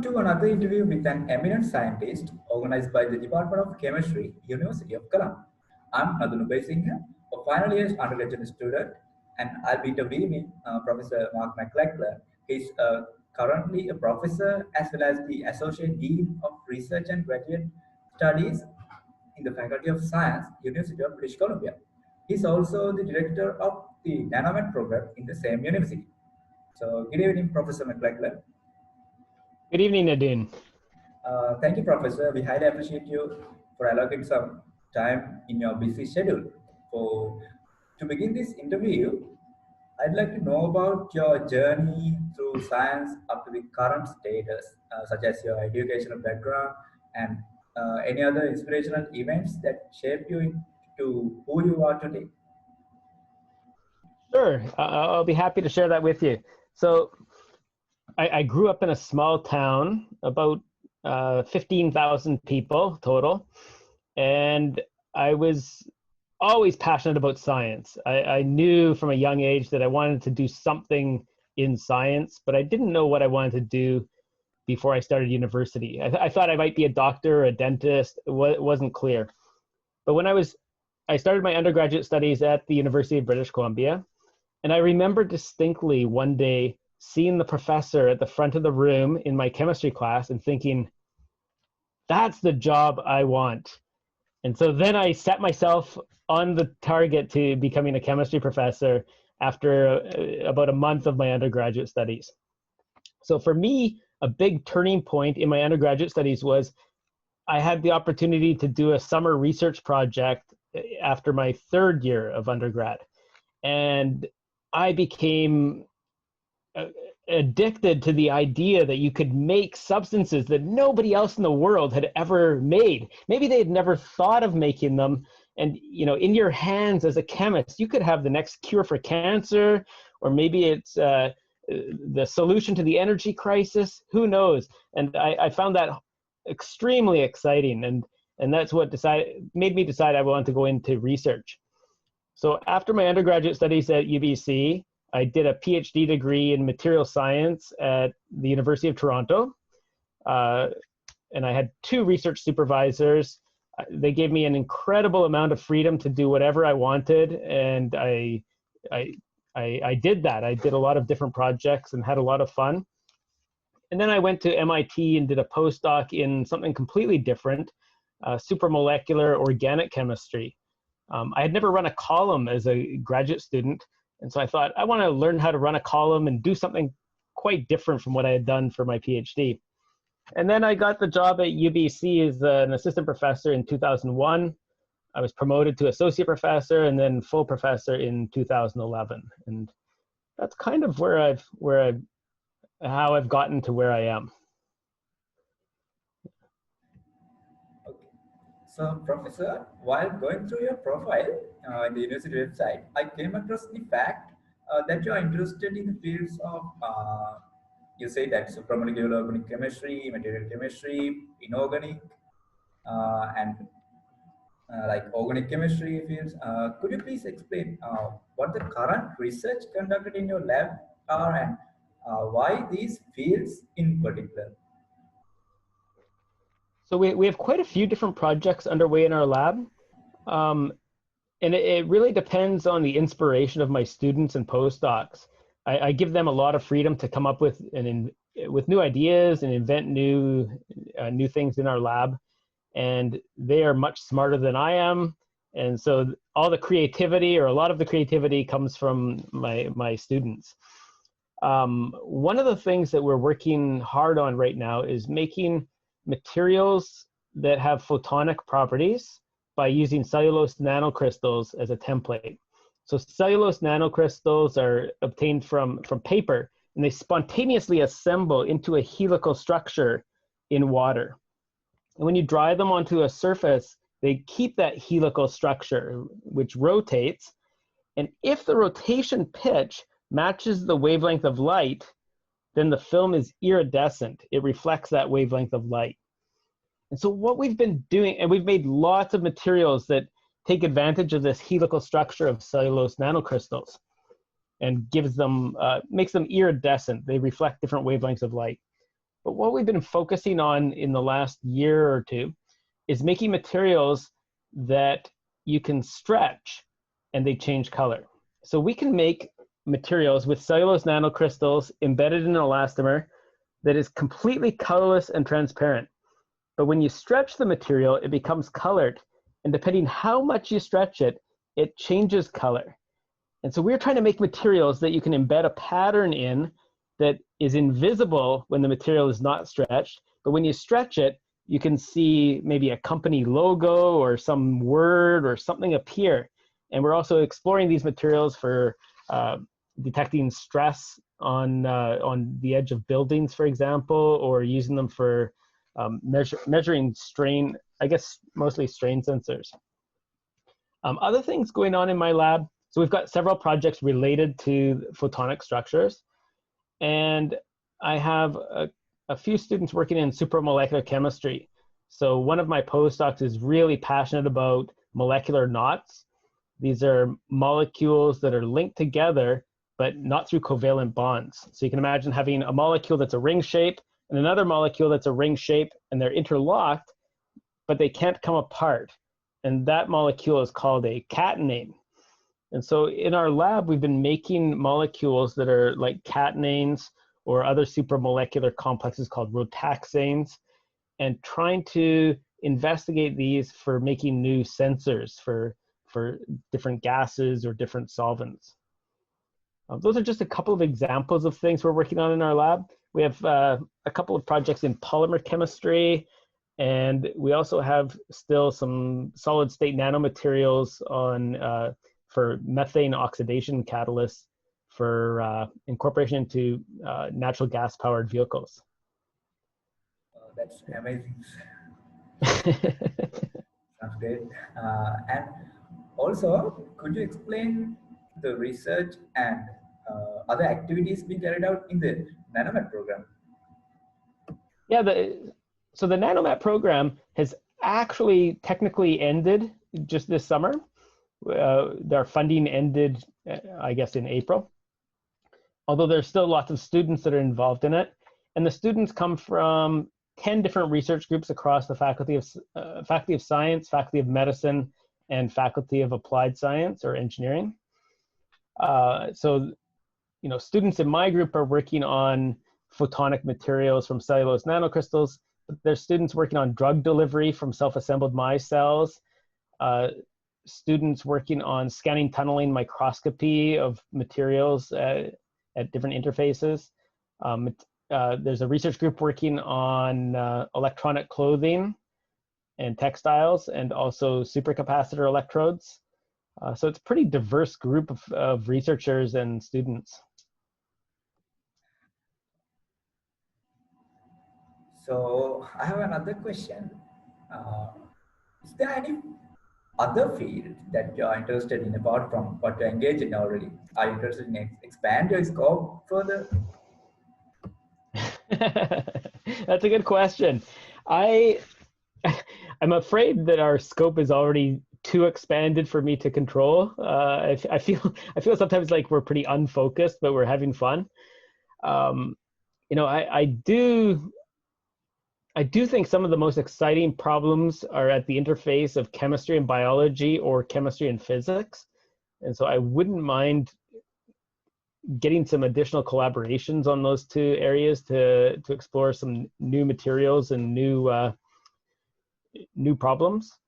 to another interview with an eminent scientist organized by the Department of Chemistry, University of Colombo. I'm Nadunubhai Singh, a final year undergraduate student, and I'll be interviewing Professor MacLachlan. He's currently a professor as well as the Associate Dean of Research and Graduate Studies in the Faculty of Science, University of British Columbia. He's also the director of the NanoMat program in the same university. So, good evening, Professor MacLachlan. Good evening, Nadine. Thank you, Professor. We highly appreciate you for allocating some time in your busy schedule. To begin this interview, I'd like to know about your journey through science up to the current status, such as your educational background and any other inspirational events that shaped you into who you are today. Sure, I'll be happy to share that with you. So, I grew up in a small town, about 15,000 people total, and I was always passionate about science. I knew from a young age that I wanted to do something in science, but I didn't know what I wanted to do before I started university. I thought I might be a doctor or a dentist. It wasn't clear. But when I started my undergraduate studies at the University of British Columbia, and I remember distinctly one day seeing the professor at the front of the room in my chemistry class and thinking, that's the job I want. And so then I set myself on the target to becoming a chemistry professor after about a month of my undergraduate studies. So for me, a big turning point in my undergraduate studies was I had the opportunity to do a summer research project after my third year of undergrad. And I became addicted to the idea that you could make substances that nobody else in the world had ever made. Maybe they had never thought of making them. And in your hands as a chemist, you could have the next cure for cancer, or maybe it's the solution to the energy crisis. Who knows? And I found that extremely exciting. And that's what made me decide I wanted to go into research. So after my undergraduate studies at UBC, I did a Ph.D. degree in material science at the University of Toronto. And I had 2 research supervisors. They gave me an incredible amount of freedom to do whatever I wanted. And I did that. I did a lot of different projects and had a lot of fun. And then I went to MIT and did a postdoc in something completely different, supramolecular organic chemistry. I had never run a column as a graduate student. And so I thought, I want to learn how to run a column and do something quite different from what I had done for my PhD. And then I got the job at UBC as an assistant professor in 2001. I was promoted to associate professor and then full professor in 2011. And that's kind of how I've gotten to where I am. So, Professor, while going through your profile in the university website, I came across the fact that you are interested in the fields of, you say that supramolecular organic chemistry, material chemistry, inorganic, and like organic chemistry fields. Could you please explain what the current research conducted in your lab are and why these fields in particular? So we have quite a few different projects underway in our lab. And it really depends on the inspiration of my students and postdocs. I give them a lot of freedom to come up with new ideas and invent new things in our lab. And they are much smarter than I am. And so all the creativity, or a lot of the creativity, comes from my students. One of the things that we're working hard on right now is making materials that have photonic properties by using cellulose nanocrystals as a template. So cellulose nanocrystals are obtained from paper, and they spontaneously assemble into a helical structure in water. And when you dry them onto a surface, they keep that helical structure, which rotates. And if the rotation pitch matches the wavelength of light, then the film is iridescent. It reflects that wavelength of light. And so what we've been doing, and we've made lots of materials that take advantage of this helical structure of cellulose nanocrystals and gives them, makes them iridescent. They reflect different wavelengths of light. But what we've been focusing on in the last year or two is making materials that you can stretch and they change color. So we can make materials with cellulose nanocrystals embedded in an elastomer that is completely colorless and transparent. But when you stretch the material, it becomes colored. And depending how much you stretch it, it changes color. And so we're trying to make materials that you can embed a pattern in that is invisible when the material is not stretched. But when you stretch it, you can see maybe a company logo or some word or something appear. And we're also exploring these materials for detecting stress on the edge of buildings, for example, or using them for measuring strain, I guess mostly strain sensors. Other things going on in my lab, so we've got several projects related to photonic structures. And I have a few students working in supramolecular chemistry. So one of my postdocs is really passionate about molecular knots. These are molecules that are linked together, but not through covalent bonds. So you can imagine having a molecule that's a ring shape and another molecule that's a ring shape, and they're interlocked, but they can't come apart. And that molecule is called a catenane. And so in our lab, we've been making molecules that are like catenanes or other supramolecular complexes called rotaxanes, and trying to investigate these for making new sensors for different gases or different solvents. Those are just a couple of examples of things we're working on in our lab. We have a couple of projects in polymer chemistry, and we also have still some solid state nanomaterials on for methane oxidation catalysts for incorporation into natural gas powered vehicles. That's amazing. Sounds great. And also, could you explain the research and other activities being carried out in the NanoMat program? Yeah, so the NanoMat program has actually technically ended just this summer. Their funding ended, I guess, in April. Although there's still lots of students that are involved in it. And the students come from 10 different research groups across the Faculty of Science, Faculty of Medicine, and Faculty of Applied Science or Engineering. So, you know, students in my group are working on photonic materials from cellulose nanocrystals. There's students working on drug delivery from self-assembled micelles. Students working on scanning tunneling microscopy of materials at different interfaces. There's a research group working on electronic clothing and textiles, and also supercapacitor electrodes. So it's a pretty diverse group of researchers and students. So I have another question. Is there any other field that you're interested in apart from what you're engaged in already? Are you interested in expand your scope further? That's a good question. I'm afraid that our scope is already too expanded for me to control. I feel sometimes like we're pretty unfocused, but we're having fun. You know, I do think some of the most exciting problems are at the interface of chemistry and biology or chemistry and physics. And so I wouldn't mind getting some additional collaborations on those two areas to explore some new materials and new problems.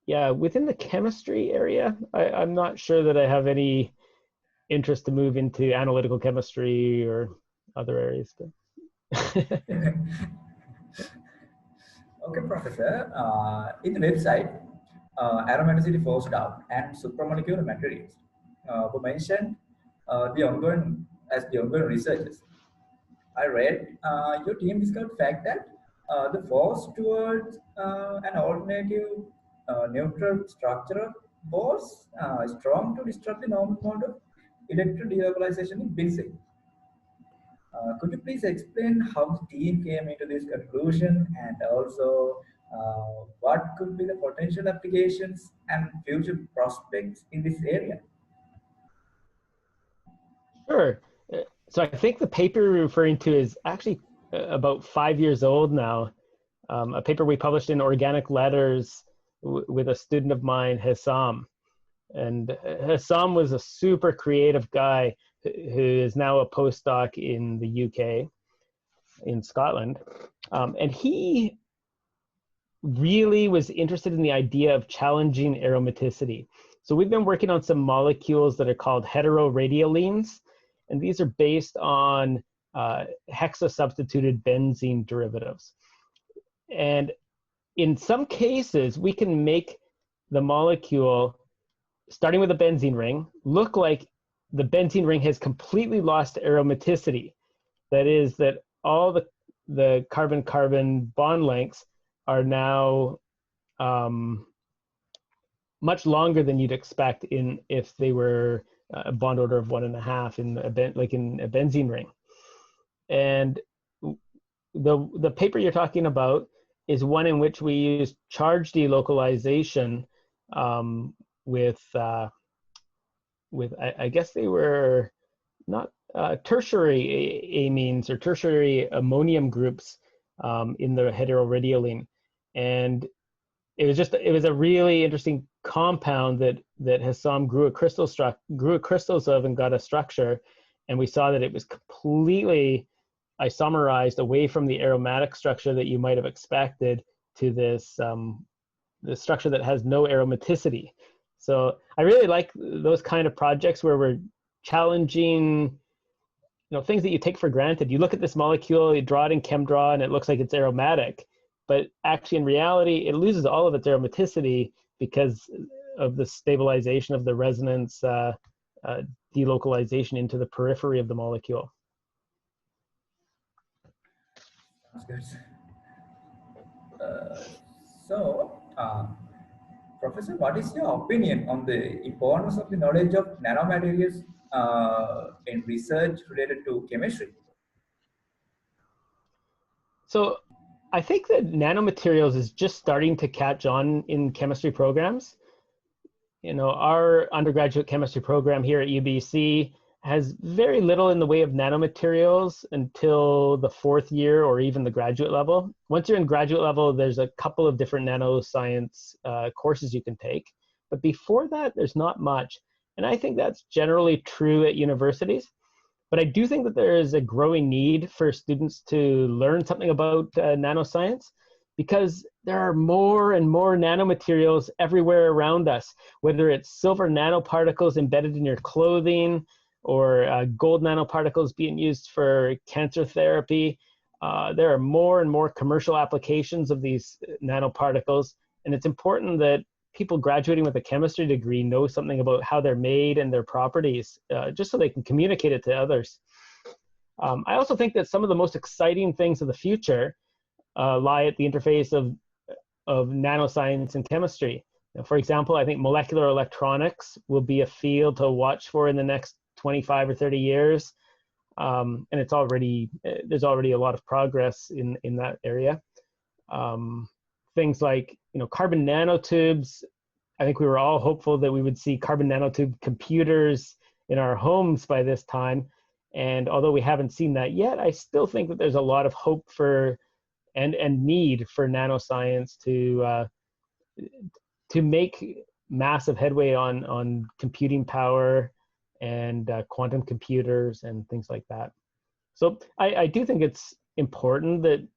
Yeah, within the chemistry area, I'm not sure that I have any interest to move into analytical chemistry or other areas. Okay, Professor. In the website, aromaticity postdoc and supramolecular materials were mentioned the ongoing researches. I read your team discovered fact that the force towards an alternative neutral structure was strong to disrupt the normal mode of electron delocalization in benzene. Could you please explain how the team came into this conclusion, and also what could be the potential applications and future prospects in this area? Sure. So I think the paper you're referring to is actually about 5 years old now. A paper we published in Organic Letters with a student of mine, Hessam. And Hessam was a super creative guy who is now a postdoc in the UK, in Scotland. And he really was interested in the idea of challenging aromaticity. So we've been working on some molecules that are called heteroradiolines, and these are based on hexasubstituted benzene derivatives. And in some cases, we can make the molecule, starting with a benzene ring, look like the benzene ring has completely lost aromaticity. That is, that all the carbon-carbon bond lengths are now much longer than you'd expect if they were a bond order of 1.5 in a benzene ring. And the paper you're talking about is one in which we use charge delocalization with I guess they were not tertiary amines or tertiary ammonium groups in the heteroradiolene. And it was a really interesting compound that Hessam grew crystals of and got a structure. And we saw that it was completely isomerized away from the aromatic structure that you might have expected to this structure that has no aromaticity. So I really like those kind of projects where we're challenging, things that you take for granted. You look at this molecule, you draw it in ChemDraw, and it looks like it's aromatic, but actually in reality, it loses all of its aromaticity because of the stabilization of the resonance delocalization into the periphery of the molecule. Sounds good. So, Professor, what is your opinion on the importance of the knowledge of nanomaterials in research related to chemistry? So I think that nanomaterials is just starting to catch on in chemistry programs. Our undergraduate chemistry program here at UBC has very little in the way of nanomaterials until the 4th year or even the graduate level. Once you're in graduate level, there's a couple of different nanoscience courses you can take. But before that, there's not much. And I think that's generally true at universities. But I do think that there is a growing need for students to learn something about nanoscience, because there are more and more nanomaterials everywhere around us, whether it's silver nanoparticles embedded in your clothing, or gold nanoparticles being used for cancer therapy. There are more and more commercial applications of these nanoparticles, and it's important that people graduating with a chemistry degree know something about how they're made and their properties, just so they can communicate it to others. I also think that some of the most exciting things of the future lie at the interface of nanoscience and chemistry. For example, I think molecular electronics will be a field to watch for in the next 25 or 30 years. And there's already a lot of progress in that area. Things like, carbon nanotubes. I think we were all hopeful that we would see carbon nanotube computers in our homes by this time. And although we haven't seen that yet, I still think that there's a lot of hope for and need for nanoscience to make massive headway on computing power and quantum computers and things like that. So I do think it's important that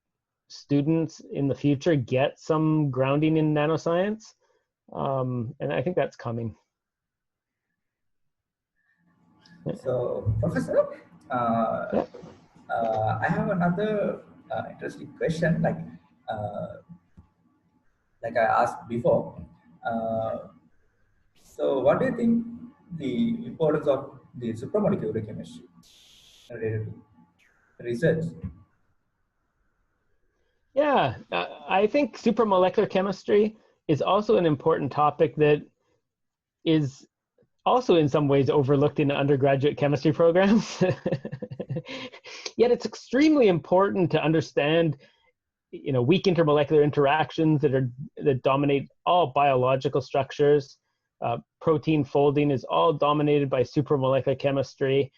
students in the future get some grounding in nanoscience, and I think that's coming. So, Professor, Yeah. I have another interesting question. Like I asked before. So, what do you think the importance of the supramolecular chemistry related to research? Yeah, I think supramolecular chemistry is also an important topic that is also in some ways overlooked in undergraduate chemistry programs. Yet it's extremely important to understand, weak intermolecular interactions that dominate all biological structures. Protein folding is all dominated by supramolecular chemistry.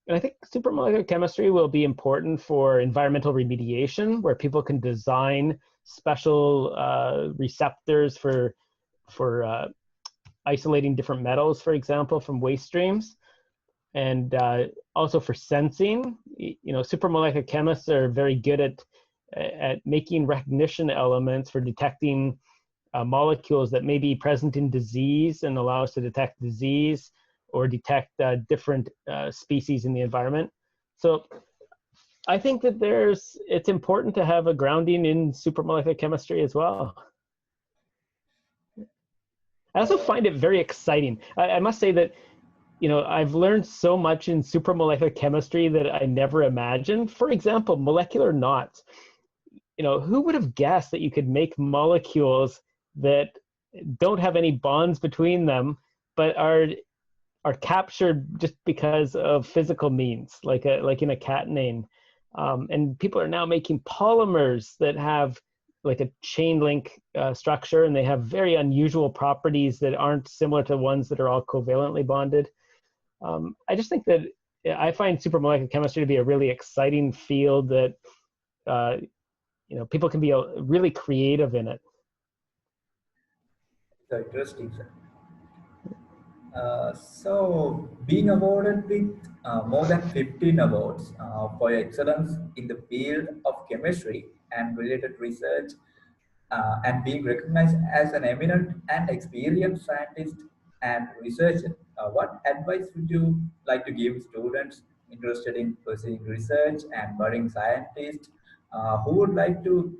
And I think supramolecular chemistry will be important for environmental remediation, where people can design special receptors for isolating different metals, for example, from waste streams. And also for sensing. Supramolecular chemists are very good at making recognition elements for detecting molecules that may be present in disease and allow us to detect disease or detect different species in the environment. So I think that it's important to have a grounding in supramolecular chemistry as well. I also find it very exciting. I must say that I've learned so much in supramolecular chemistry that I never imagined. For example, molecular knots. Who would have guessed that you could make molecules that don't have any bonds between them, but are captured just because of physical means, like in a catenane. And people are now making polymers that have like a chain link structure, and they have very unusual properties that aren't similar to ones that are all covalently bonded. I just think that I find supramolecular chemistry to be a really exciting field that people can be really creative in it. So interesting, sir. So being awarded with more than 15 awards for your excellence in the field of chemistry and related research, and being recognized as an eminent and experienced scientist and researcher, what advice would you like to give students interested in pursuing research and budding scientists who would like to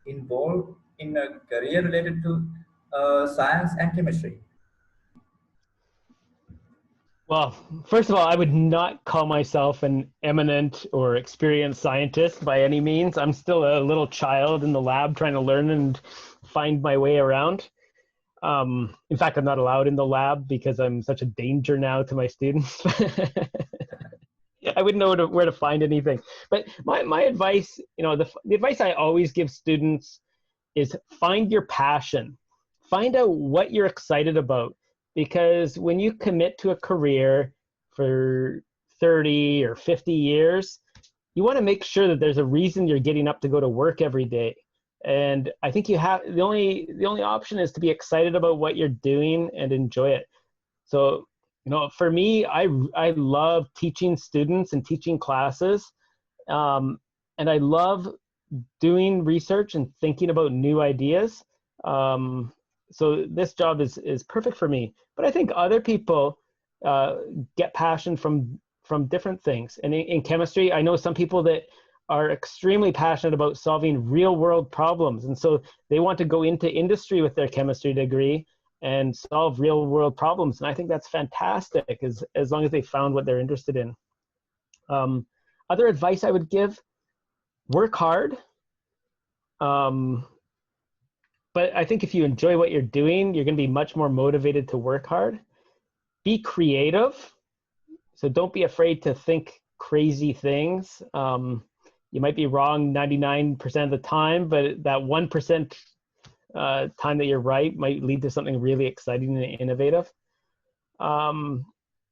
involve in a career related to science and chemistry? Well, first of all, I would not call myself an eminent or experienced scientist by any means. I'm still a little child in the lab trying to learn and find my way around. In fact, I'm not allowed in the lab because I'm such a danger now to my students. I wouldn't know where to find anything. But my advice, the advice I always give students is find your passion. Find out what you're excited about. Because when you commit to a career for 30 or 50 years, you want to make sure that there's a reason you're getting up to go to work every day. And I think the only option is to be excited about what you're doing and enjoy it. So, for me, I love teaching students and teaching classes. And I love doing research and thinking about new ideas. So this job is perfect for me. But I think other people get passion from different things. And in chemistry, I know some people that are extremely passionate about solving real world problems. And so they want to go into industry with their chemistry degree and solve real world problems. And I think that's fantastic as long as they found what they're interested in. Other advice I would give, work hard. But I think if you enjoy what you're doing, you're going to be much more motivated to work hard. Be creative. So don't be afraid to think crazy things. You might be wrong 99% of the time, but that 1% time that you're right might lead to something really exciting and innovative.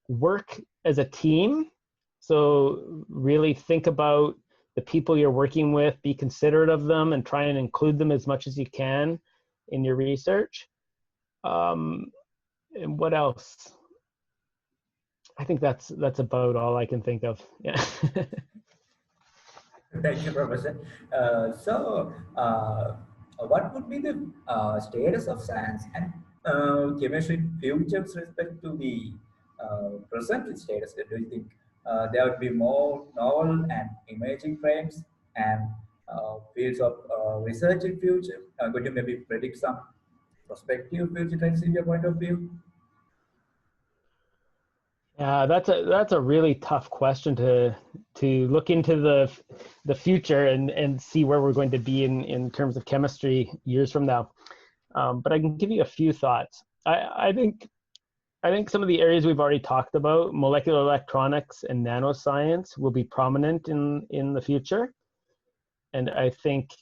Work as a team. So really think about the people you're working with, be considerate of them, and try and include them as much as you can in your research. And what else? I think that's about all I can think of. Yeah. Thank you, Professor. What would be the status of science and chemistry in future with respect to the present status? Do you think there would be more novel and emerging trends and fields of research in future? Could you maybe predict some prospective future trends in your point of view? Yeah, that's a really tough question to look into the future and see where we're going to be in terms of chemistry years from now. But I can give you a few thoughts. I think some of the areas we've already talked about, molecular electronics and nanoscience, will be prominent in the future. And I think,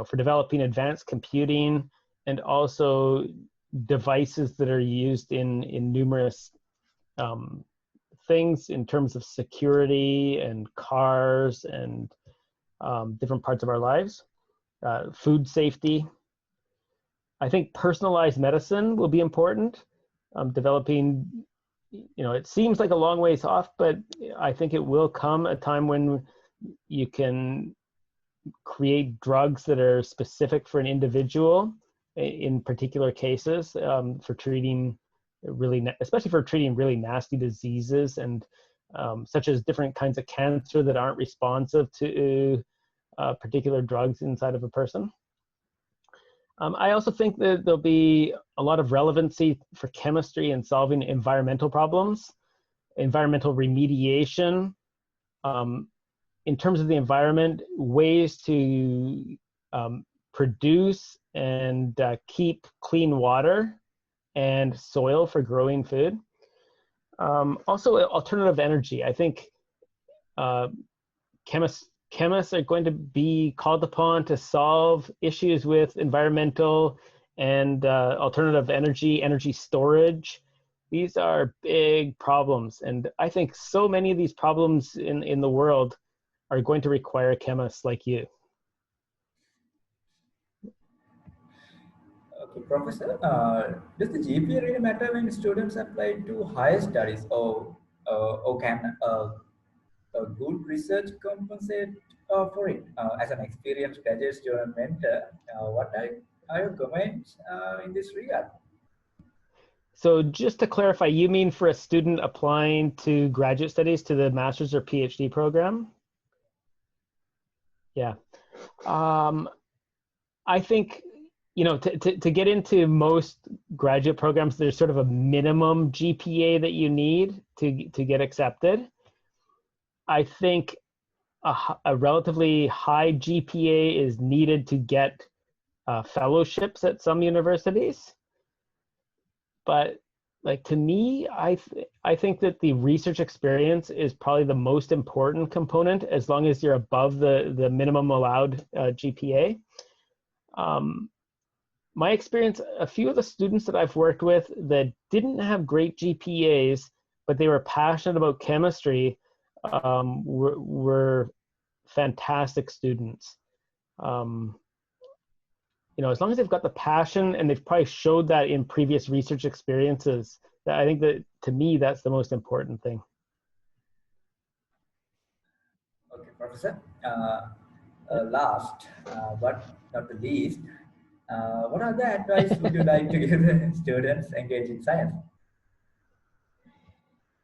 for developing advanced computing and also devices that are used in numerous things in terms of security and cars and different parts of our lives. Food safety. I think personalized medicine will be important. Developing, it seems like a long ways off, but I think it will come a time when you can create drugs that are specific for an individual in particular cases, for treating especially for treating really nasty diseases, and such as different kinds of cancer that aren't responsive to particular drugs inside of a person. I also think that there'll be a lot of relevancy for chemistry in solving environmental problems, environmental remediation, in terms of the environment, ways to produce and keep clean water and soil for growing food. Also, alternative energy. I think chemists are going to be called upon to solve issues with environmental and alternative energy storage. These are big problems, and I think so many of these problems in the world are going to require chemists like you. Okay, Professor, does the GPA really matter when students apply to higher studies, or can a good research compensate for it? As an experienced graduate student mentor, what are your comments in this regard? So just to clarify, you mean for a student applying to graduate studies to the master's or PhD program? Yeah. I think, to get into most graduate programs, there's sort of a minimum GPA that you need to get accepted. I think a relatively high GPA is needed to get fellowships at some universities. But to me, I think that the research experience is probably the most important component, as long as you're above the minimum allowed GPA. My experience, a few of the students that I've worked with that didn't have great GPAs, but they were passionate about chemistry, were fantastic students. As long as they've got the passion and they've probably showed that in previous research experiences, that I think that, to me, that's the most important thing. Okay, Professor. Last, but not the least, what are the advice would you like to give the students engaged in science?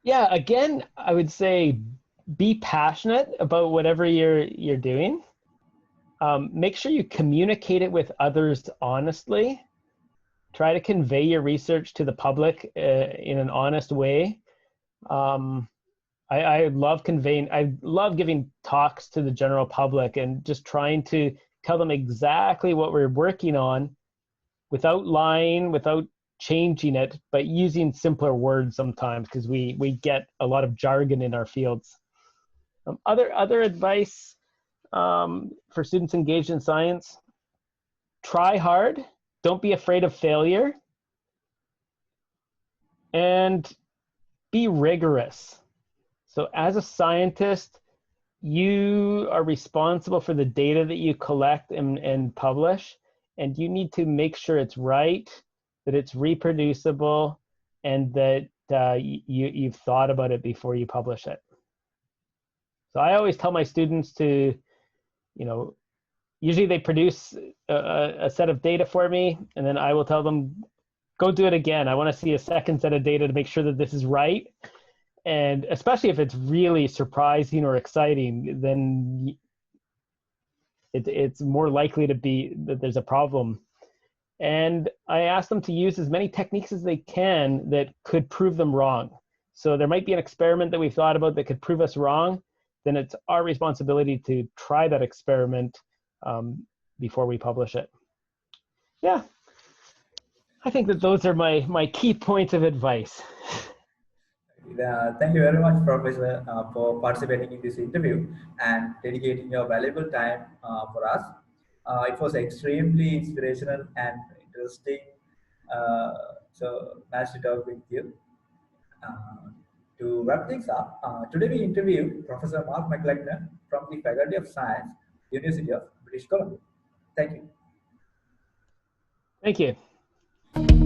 Yeah, again, I would say be passionate about whatever you're doing. Make sure you communicate it with others honestly. Try to convey your research to the public in an honest way. I love giving talks to the general public and just trying to tell them exactly what we're working on without lying, without changing it, but using simpler words sometimes, because we get a lot of jargon in our fields. Other advice for students engaged in science: try hard, don't be afraid of failure, and be rigorous. So as a scientist, you are responsible for the data that you collect and publish, and you need to make sure it's right, that it's reproducible, and that you've thought about it before you publish it. So I always tell my students to, usually they produce a set of data for me, and then I will tell them, go do it again. I want to see a second set of data to make sure that this is right. And especially if it's really surprising or exciting, then it's more likely to be that there's a problem. And I ask them to use as many techniques as they can that could prove them wrong. So there might be an experiment that we thought about that could prove us wrong. Then it's our responsibility to try that experiment before we publish it. Yeah, I think that those are my key points of advice. Thank you very much, Professor, for participating in this interview and dedicating your valuable time for us. It was extremely inspirational and interesting. So nice to talk with you. Uh, To wrap things up, today we interview Professor Mark MacLachlan from the Faculty of Science, University of British Columbia. Thank you. Thank you.